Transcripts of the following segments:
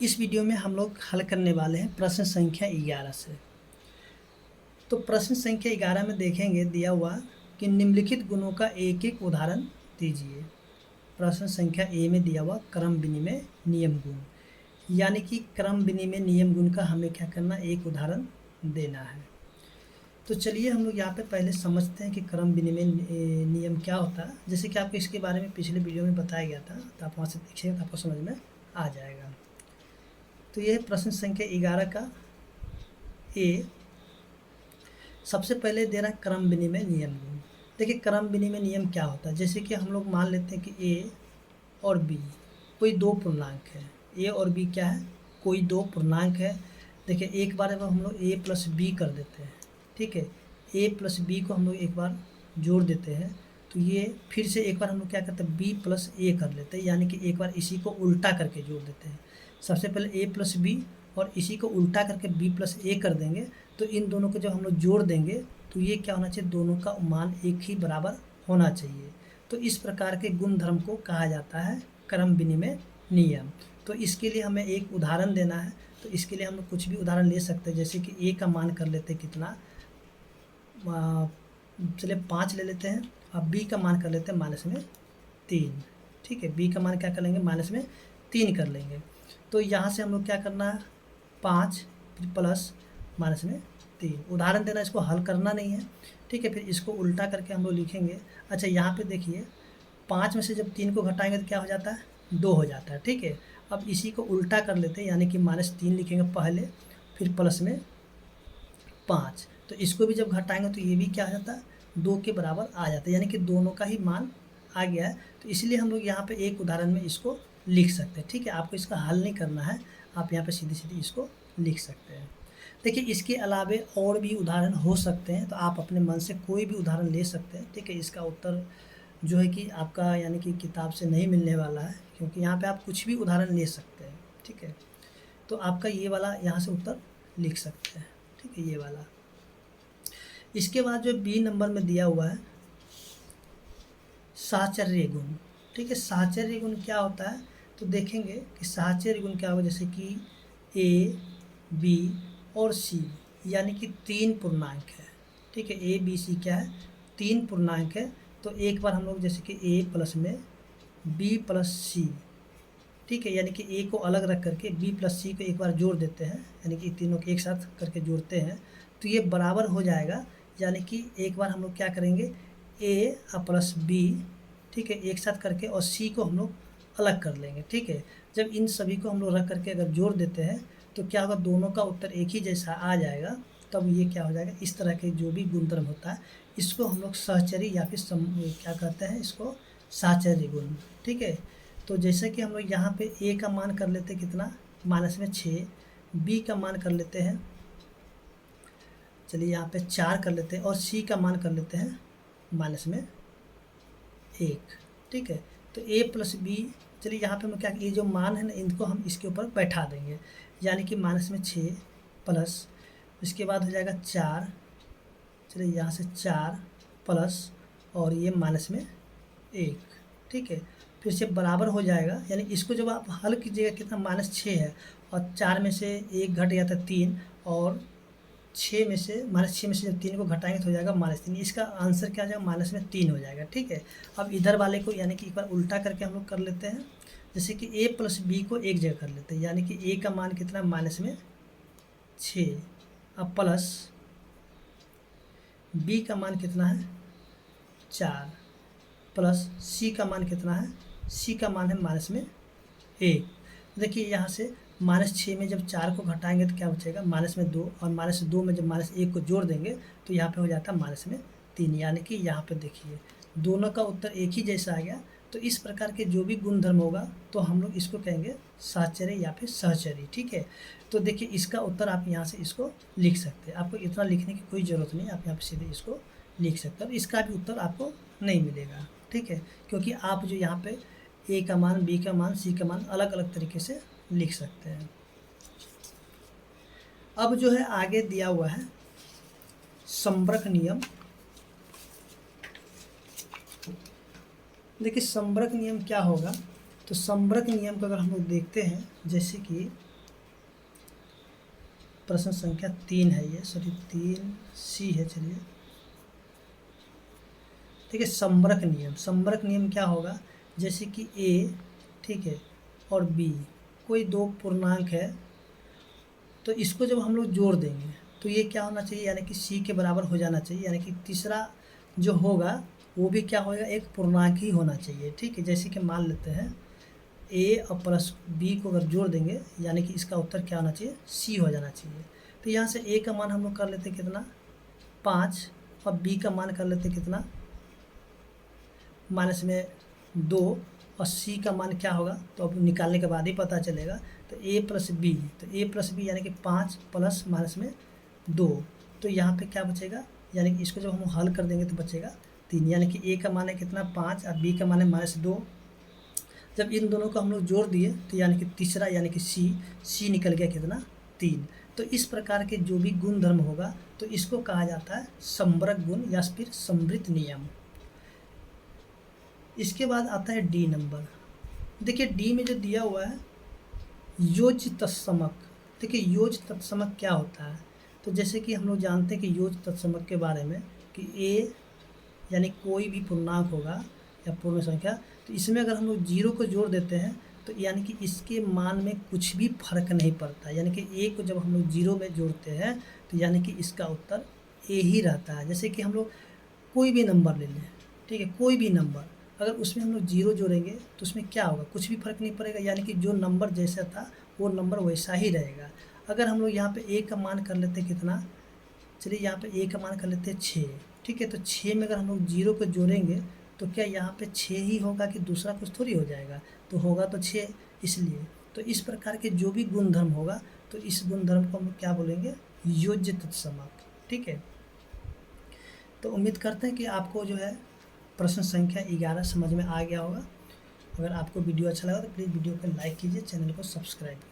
इस वीडियो में हम लोग हल करने वाले हैं प्रश्न संख्या 11 से। तो प्रश्न संख्या 11 में देखेंगे दिया हुआ कि निम्नलिखित गुणों का एक एक उदाहरण दीजिए। प्रश्न संख्या ए में दिया हुआ क्रम विनिमय नियम गुण, यानी कि क्रम विनिमय नियम गुण का हमें क्या करना, एक उदाहरण देना है। तो चलिए हम लोग यहाँ पे पहले समझते हैं कि क्रम विनिमय नियम क्या होता है। जैसे कि आपको इसके बारे में पिछले वीडियो में बताया गया था, तो आप वहाँ से देखिएगा तो आपको समझ में आ जाएगा। तो यह प्रश्न संख्या 11 का ए सबसे पहले दे रहा है क्रम विनिमय नियम गुण। देखिए क्रम विनिमय नियम क्या होता है। जैसे कि हम लोग मान लेते हैं कि ए और बी कोई दो पूर्णांक है। ए और बी क्या है, कोई दो पूर्णांक है। देखिए एक बार हम लोग ए प्लस बी कर देते हैं, ठीक है। ए प्लस बी को हम लोग एक बार जोड़ देते हैं, तो ये फिर से एक बार हम लोग क्या करते हैं, बी प्लस ए कर लेते हैं, यानी कि एक बार इसी को उल्टा करके जोड़ देते हैं। सबसे पहले ए प्लस बी और इसी को उल्टा करके बी प्लस ए कर देंगे। तो इन दोनों को जब हम लोग जोड़ देंगे तो ये क्या होना चाहिए, दोनों का मान एक ही बराबर होना चाहिए। तो इस प्रकार के गुण धर्म को कहा जाता है क्रम विनिमय नियम। तो इसके लिए हमें एक उदाहरण देना है। तो इसके लिए हम लोग कुछ भी उदाहरण ले सकते हैं। जैसे कि ए का मान कर लेते हैं कितना, चलिए 5 ले लेते हैं। अब बी का मान कर लेते हैं माइनस में 3, ठीक है। बी का मान क्या कर लेंगे, माइनस में 3 कर लेंगे। तो यहाँ से हम लोग क्या करना है, 5 प्लस माइनस में 3 उदाहरण देना, इसको हल करना नहीं है, ठीक है। फिर इसको उल्टा करके हम लोग लिखेंगे। अच्छा यहाँ पे देखिए 5 में से जब 3 को घटाएंगे तो क्या हो जाता है, 2 हो जाता है, ठीक है। अब इसी को उल्टा कर लेते हैं, यानी कि -3 लिखेंगे पहले, फिर प्लस में 5। तो इसको भी जब घटाएंगे तो ये भी क्या हो जाता है, 2 के बराबर आ जाता है, यानी कि दोनों का ही मान आ गया है। तो इसलिए हम लोग यहाँ पे एक उदाहरण में इसको लिख सकते हैं, ठीक है। आपको इसका हल नहीं करना है, आप यहाँ पे सीधी सीधी इसको लिख सकते हैं। देखिए इसके अलावे और भी उदाहरण हो सकते हैं, तो आप अपने मन से कोई भी उदाहरण ले सकते हैं, ठीक है। इसका उत्तर जो है कि आपका यानी कि किताब से नहीं मिलने वाला है, क्योंकि यहाँ पे आप कुछ भी उदाहरण ले सकते हैं, ठीक है। तो आपका ये वाला यहाँ से उत्तर लिख सकते हैं, ठीक है, ये वाला। इसके बाद जो बी नंबर में दिया हुआ है साहचर्य गुण, ठीक है। साहचर्य गुण क्या होता है, तो देखेंगे कि साहचर्य गुण क्या होगा। जैसे कि ए बी और सी यानी कि 3 पूर्णांक है, ठीक है। ए बी सी क्या है, 3 पूर्णांक है। तो एक बार हम लोग जैसे कि ए प्लस में बी प्लस सी, ठीक है, यानी कि ए को अलग रख करके बी प्लस सी को एक बार जोड़ देते हैं, यानी कि तीनों को एक साथ करके जोड़ते हैं तो ये बराबर हो जाएगा। यानी कि एक बार हम लोग क्या करेंगे, ए प्लस बी, ठीक है, एक साथ करके, और सी को हम लोग अलग कर लेंगे, ठीक है। जब इन सभी को हम लोग रख करके अगर जोड़ देते हैं तो क्या होगा, दोनों का उत्तर एक ही जैसा आ जाएगा। तब ये क्या हो जाएगा, इस तरह के जो भी गुणधर्म होता है इसको हम लोग सहचरी या फिर क्या कहते हैं, इसको साहचर्य गुण, ठीक है। तो जैसे कि हम लोग यहाँ पे ए का मान कर लेते हैं कितना, माइनस में 6, बी का मान कर लेते हैं, चलिए यहाँ पे 4 कर लेते हैं, और सी का मान कर लेते हैं माइनस में 1, ठीक है। तो ए प्लस बी, चलिए यहाँ पे हम क्या, ये जो मान है ना इनको हम इसके ऊपर बैठा देंगे, यानी कि माइनस में 6 प्लस, इसके बाद हो जाएगा 4, चलिए यहाँ से 4 प्लस, और ये माइनस में 1, ठीक है। फिर से बराबर हो जाएगा, यानी इसको जब आप हल कीजिएगा कितना, -6 है, और 4 में से 1 घट गया था 3, और 6 में से -6 में से जब 3 को घटाएंगे तो हो जाएगा -3। इसका आंसर क्या हो जाएगा, -3 हो जाएगा, ठीक है। अब इधर वाले को यानी कि एक बार उल्टा करके हम लोग कर लेते हैं। जैसे कि a प्लस बी को एक जगह कर लेते हैं, यानी कि a का मान कितना, -6, अब प्लस b का मान कितना है 4, प्लस c का मान कितना है, c का मान है -1। देखिए यहाँ से -6 में जब 4 को घटाएंगे तो क्या बचेगा, -2, और -2 में जब -1 को जोड़ देंगे तो यहाँ पे हो जाता है -3, यानी कि यहाँ पे देखिए दोनों का उत्तर एक ही जैसा आ गया। तो इस प्रकार के जो भी गुणधर्म होगा तो हम लोग इसको कहेंगे साहचर्य या फिर सहचर्य, ठीक है। तो देखिए इसका उत्तर आप यहाँ से इसको लिख सकते हैं, आपको इतना लिखने की कोई ज़रूरत नहीं, आप यहाँ पे सीधे इसको लिख सकते हैं। और इसका भी उत्तर आपको नहीं मिलेगा, ठीक है, क्योंकि आप जो यहाँ पे ए का मान, बी का मान, सी का मान अलग अलग तरीके से लिख सकते हैं। अब जो है आगे दिया हुआ है संबरक नियम। देखिए संबरक नियम क्या होगा, तो संबरक नियम को अगर हम लोग देखते हैं, जैसे कि प्रश्न संख्या 3 है ये, सॉरी 3C है। चलिए ठीक है, संबरक नियम। संबरक नियम क्या होगा, जैसे कि A, ठीक है, और B कोई दो पूर्णांक है, तो इसको जब हम लोग जोड़ देंगे तो ये क्या होना चाहिए, यानी कि C के बराबर हो जाना चाहिए, यानी कि तीसरा जो होगा वो भी क्या होगा, एक पूर्णांक ही होना चाहिए। ठीक है, जैसे कि मान लेते हैं A और प्लस B को अगर जोड़ देंगे, यानी कि इसका उत्तर क्या होना चाहिए, C हो जाना चाहिए। तो यहाँ से A का मान हम लोग कर लेते कितना, 5, और B का मान कर लेते कितना, माइनस में 2, और C का मान क्या होगा, तो अब निकालने के बाद ही पता चलेगा। तो A प्लस बी, तो A प्लस बी यानी कि 5 प्लस माइनस में 2, तो यहाँ पे क्या बचेगा, यानी कि इसको जब हम हल कर देंगे तो बचेगा 3, यानी कि A का मान है कितना, 5, और B का मान है -2। जब इन दोनों को हम लोग जोड़ दिए तो यानी कि तीसरा, यानी कि C निकल गया कितना, 3। तो इस प्रकार के जो भी गुण धर्म होगा तो इसको कहा जाता है संबरक गुण या फिर संवृत नियम। इसके बाद आता है D नंबर। देखिए D में जो दिया हुआ है योज्य तत्समक। देखिए योज्य तत्समक क्या होता है, तो जैसे कि हम लोग जानते हैं कि योज्य तत्समक के बारे में कि A यानी कोई भी पूर्णांक होगा या पूर्ण संख्या, तो इसमें अगर हम लोग 0 को जोड़ देते हैं तो यानी कि इसके मान में कुछ भी फर्क नहीं पड़ता, यानी कि A को जब हम लोग 0 में जोड़ते हैं तो यानी कि इसका उत्तर A ही रहता है। जैसे कि हम लोग कोई भी नंबर ले लें, ठीक है, कोई भी नंबर अगर उसमें हम लोग 0 जोड़ेंगे तो उसमें क्या होगा, कुछ भी फर्क नहीं पड़ेगा, यानी कि जो नंबर जैसा था वो नंबर वैसा ही रहेगा। अगर हम लोग यहाँ पे A का मान कर लेते कितना, चलिए यहाँ पे A का मान कर लेते हैं 6, ठीक है, तो 6 में अगर हम लोग 0 को जोड़ेंगे तो क्या यहाँ पे 6 ही होगा कि दूसरा कुछ थोड़ी हो जाएगा, तो होगा तो 6, इसलिए तो इस प्रकार के जो भी गुणधर्म होगा तो इस गुणधर्म को हम क्या बोलेंगे, योज्य तत्समक। ठीक है, तो उम्मीद करते हैं कि आपको जो है प्रश्न संख्या 11 समझ में आ गया होगा। अगर आपको वीडियो अच्छा लगा तो प्लीज़ वीडियो को लाइक कीजिए, चैनल को सब्सक्राइब कीजिए।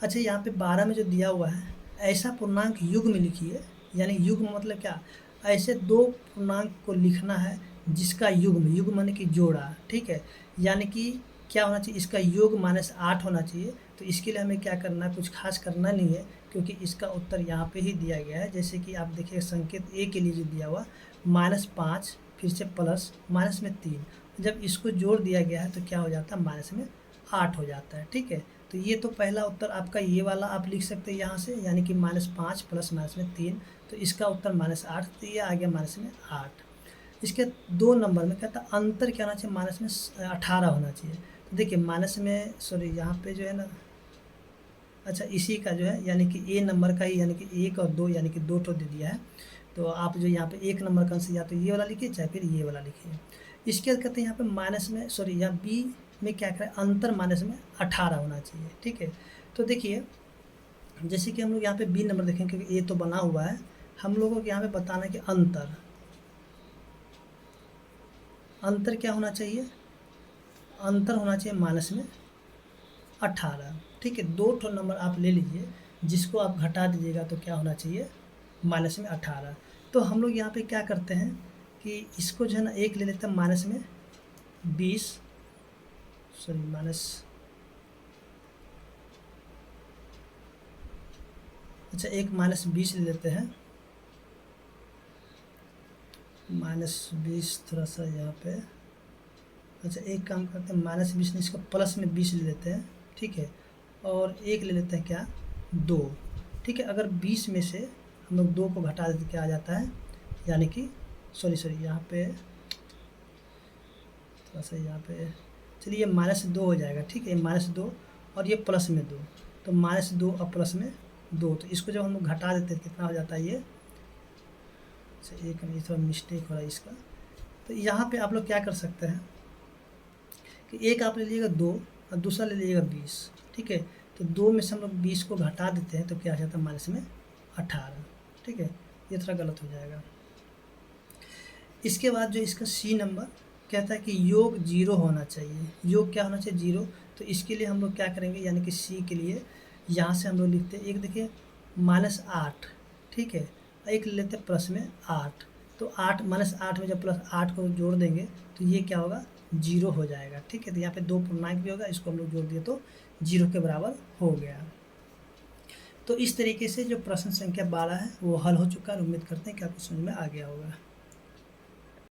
अच्छा, यहाँ पे 12 में जो दिया हुआ है, ऐसा पूर्णांक युग्म में लिखिए, यानी युग्म मतलब क्या, ऐसे दो पूर्णांक को लिखना है जिसका युग्म माने कि जोड़ा, ठीक है, यानी कि क्या होना चाहिए, इसका योग -8 होना चाहिए। तो इसके लिए हमें क्या करना है, कुछ खास करना नहीं है, क्योंकि इसका उत्तर यहाँ पे ही दिया गया है। जैसे कि आप देखिए संकेत A के लिए जो दिया हुआ -5, फिर से प्लस माइनस में 3, जब इसको जोड़ दिया गया है तो क्या हो जाता है, माइनस में 8 हो जाता है। ठीक है, तो ये तो पहला उत्तर आपका ये वाला आप लिख सकते हैं यहाँ से, यानी कि -5 प्लस माइनस में 3, तो इसका उत्तर -8, तो ये आ गया माइनस में 8। इसके 2 नंबर में कहता है अंतर क्या होना चाहिए, माइनस में 18 होना चाहिए। तो देखिए माइनस में, सॉरी यहाँ पे जो है ना, अच्छा इसी का जो है यानी कि A नंबर का ही, यानी कि 1 और 2 यानी कि 2 ठो दे दिया है। तो आप जो यहाँ पे 1 नंबर का आंसर या तो ये वाला लिखिए चाहे फिर ये वाला लिखिए। इसके बाद कहते हैं यहाँ पे माइनस में, सॉरी यहाँ B में क्या करें, अंतर माइनस में 18 होना चाहिए। ठीक है, तो देखिए जैसे कि हम लोग यहाँ पे B नंबर देखें, क्योंकि A तो बना हुआ है, हम लोगों को यहाँ पे बताना कि अंतर क्या होना चाहिए, अंतर होना चाहिए माइनस में 18। ठीक है, 2 ठो नंबर आप ले लीजिए, जिसको आप घटा दीजिएगा तो क्या होना चाहिए, माइनस में 18। तो हम लोग यहाँ पे क्या करते हैं कि इसको जो है ना एक ले लेते हैं माइनस में 20, सॉरी माइनस, अच्छा एक -20 ले लेते हैं, -20 थोड़ा सा यहाँ पे, अच्छा एक काम करते हैं -20 नहीं, इसको प्लस में 20 ले लेते हैं। ठीक है, और एक ले लेते हैं क्या, 2। ठीक है, अगर 20 में से हम लोग 2 को घटा देते क्या आ जाता है, यानी कि सॉरी यहाँ पे थोड़ा सा, यहाँ पे चलिए ये -2 हो जाएगा। ठीक है, -2 और ये प्लस में 2, तो -2 और प्लस में 2, तो इसको जब हम लोग घटा देते हैं कितना हो जाता है ये, अच्छा एक नहीं, थोड़ा मिस्टेक हो रहा है इसका। तो यहाँ पे आप लोग क्या कर सकते हैं कि एक आप ले लीजिएगा 2 और दूसरा ले लीजिएगा 20। ठीक है, तो 2 में से हम लोग 20 को घटा देते हैं तो क्या आ जाता है, माइनस में 18। ठीक है, ये थोड़ा गलत हो जाएगा। इसके बाद जो इसका C नंबर कहता है कि योग 0 होना चाहिए, योग क्या होना चाहिए, 0। तो इसके लिए हम लोग क्या करेंगे, यानी कि C के लिए यहाँ से हम लोग लिखते हैं, एक देखिए -8, ठीक है, एक ले लेते हैं प्लस में 8, तो 8 -8 में जब +8 को जोड़ देंगे तो ये क्या होगा, 0 हो जाएगा। ठीक है, तो यहाँ पे 2 पूर्णांक भी होगा, इसको हम लोग जोड़ दिए तो 0 के बराबर हो गया। तो इस तरीके से जो प्रश्न संख्या 12 है वो हल हो चुका है। उम्मीद करते हैं कि आपको समझ में आ गया होगा।